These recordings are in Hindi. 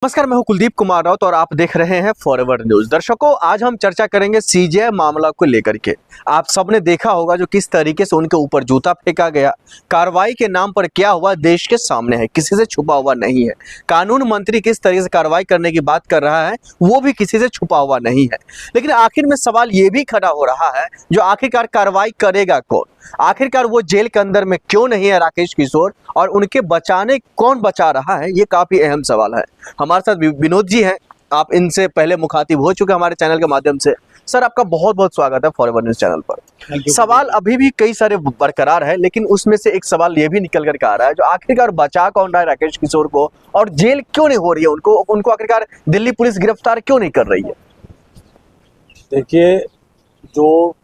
नमस्कार, मैं हूं कुलदीप कुमार राउत और आप देख रहे हैं फॉरएवर न्यूज। दर्शकों, आज हम चर्चा करेंगे सीजेआई मामला को लेकर के। आप सबने देखा होगा जो किस तरीके से उनके ऊपर जूता फेंका गया। कार्रवाई के नाम पर क्या हुआ देश के सामने है, किसी से छुपा हुआ नहीं है। कानून मंत्री किस तरीके से कार्रवाई करने की बात कर रहा है वो भी किसी से छुपा हुआ नहीं है। लेकिन आखिर में सवाल ये भी खड़ा हो रहा है, जो आखिरकार कार्रवाई करेगा कौन? आखिरकार वो जेल के अंदर में क्यों नहीं है राकेश किशोर, और उनके बचाने कौन बचा रहा है, ये काफी अहम सवाल है। हमारे साथ विनोद जी हैं, आप इनसे पहले मुखातिब हो चुके हमारे चैनल के माध्यम से। सर, आपका बहुत बहुत स्वागत है फॉरएवर न्यूज चैनल पर। सवाल अभी भी कई सारे बरकरार है, लेकिन उसमें से एक सवाल ये भी निकल करके आ रहा है, जो आखिरकार बचा कौन रहा है राकेश किशोर को, और जेल क्यों नहीं हो रही है उनको आखिरकार दिल्ली पुलिस गिरफ्तार क्यों नहीं कर रही है? देखिए, जो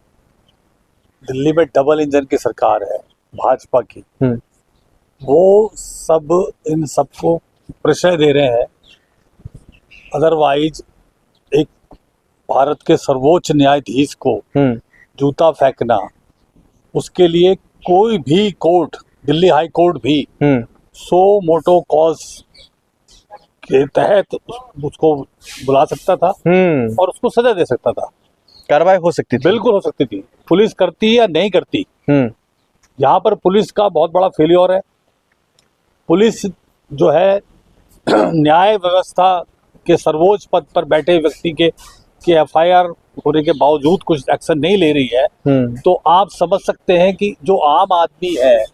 दिल्ली में डबल इंजन की सरकार है भाजपा की, वो सब इन सबको प्रश्रय दे रहे हैं। अदरवाइज एक भारत के सर्वोच्च न्यायाधीश को जूता फेंकना, उसके लिए कोई भी कोर्ट, दिल्ली हाई कोर्ट भी सो मोटो कॉज के तहत उसको बुला सकता था और उसको सजा दे सकता था। कार्रवाई हो सकती थी, बिल्कुल हो सकती थी। पुलिस करती या नहीं करती, यहाँ पर पुलिस का बहुत बड़ा फेल्योर है। पुलिस जो है न्याय व्यवस्था के सर्वोच्च पद पर बैठे व्यक्ति के एफआईआर होने के बावजूद कुछ एक्शन नहीं ले रही है, तो आप समझ सकते हैं कि जो आम आदमी है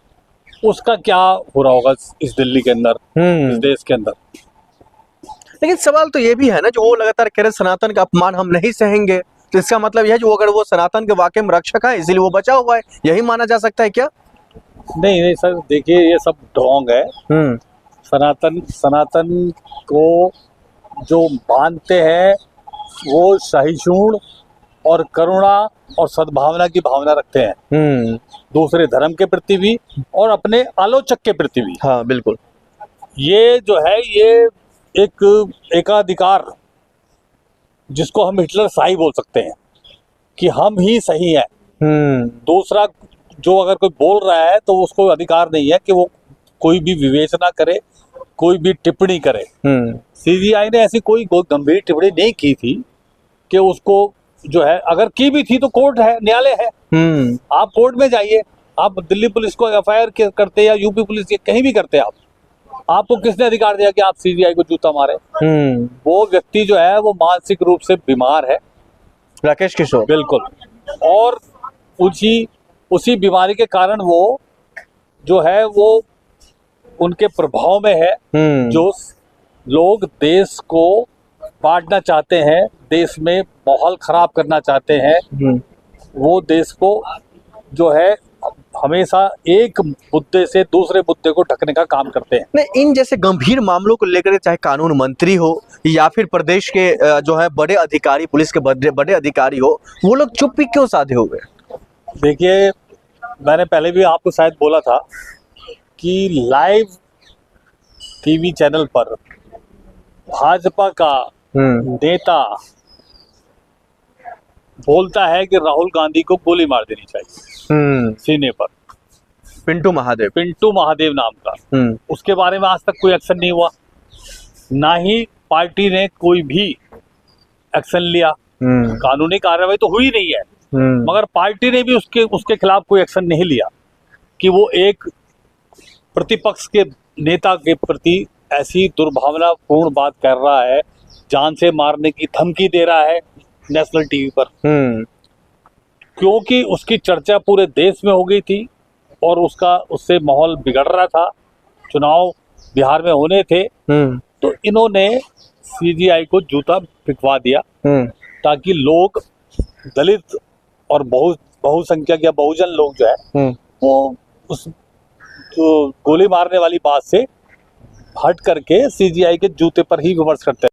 उसका क्या हो रहा होगा इस दिल्ली के अंदर, इस देश के अंदर। लेकिन सवाल तो ये भी है ना, जो वो लगातार कह रहे सनातन का अपमान हम नहीं सहेंगे, तो इसका मतलब यह है जो अगर वो सनातन के वाकई में रक्षक है इसीलिए वो बचा हुआ है, यही माना जा सकता है क्या? नहीं सर, देखिए ये सब ढोंग है। सनातन को जो मानते हैं वो सहिष्णु और करुणा और सद्भावना की भावना रखते हैं, दूसरे धर्म के प्रति भी और अपने आलोचक के प्रति भी। हाँ बिल्कुल। ये जो है ये एक एकाधिकार, जिसको हम हिटलर शाही बोल सकते हैं कि हम ही सही है। दूसरा जो अगर कोई बोल रहा है तो उसको अधिकार नहीं है कि वो कोई भी विवेचना करे, कोई भी टिप्पणी करे। सीजीआई ने ऐसी कोई गंभीर टिप्पणी नहीं की थी कि उसको जो है, अगर की भी थी तो कोर्ट है, न्यायालय है। आप कोर्ट में जाइए, आप दिल्ली पुलिस को एफआईआर करते या यूपी पुलिस के कहीं भी करते, आपको किसने अधिकार दिया कि आप सीजीआई को जूता मारे? वो व्यक्ति जो है वो मानसिक रूप से बीमार है, राकेश किशोर। बिल्कुल। और उसी बीमारी के कारण वो जो है वो उनके प्रभाव में है। जो लोग देश को बांटना चाहते हैं, देश में माहौल खराब करना चाहते हैं, वो देश को जो है हमेशा एक मुद्दे से दूसरे मुद्दे को ढकने का काम करते हैं। नहीं, इन जैसे गंभीर मामलों को लेकर चाहे कानून मंत्री हो या फिर प्रदेश के जो है बड़े अधिकारी, पुलिस के बड़े अधिकारी हो, वो लोग चुप्पी क्यों साधे हुए? देखिए, मैंने पहले भी आपको शायद बोला था कि लाइव टीवी चैनल पर भाजपा का नेता बोलता है कि राहुल गांधी को गोली मार देनी चाहिए सीने पर। पिंटू महादेव नाम का। उसके बारे में आज तक कोई एक्शन नहीं हुआ, ना ही पार्टी ने कोई भी एक्शन लिया। कानूनी कार्रवाई तो हुई नहीं है, मगर पार्टी ने भी उसके खिलाफ कोई एक्शन नहीं लिया कि वो एक प्रतिपक्ष के नेता के प्रति ऐसी दुर्भावनापूर्ण बात कर रहा है, जान से मारने की धमकी दे रहा है नेशनल टीवी पर। क्योंकि उसकी चर्चा पूरे देश में हो गई थी और उससे माहौल बिगड़ रहा था, चुनाव बिहार में होने थे, तो इन्होंने सीजीआई को जूता फिकवा दिया ताकि लोग, दलित और बहुसंख्यक या बहुजन लोग जो है वो उस गोली मारने वाली बात से हट करके सीजीआई के जूते पर ही विमर्श करते हैं।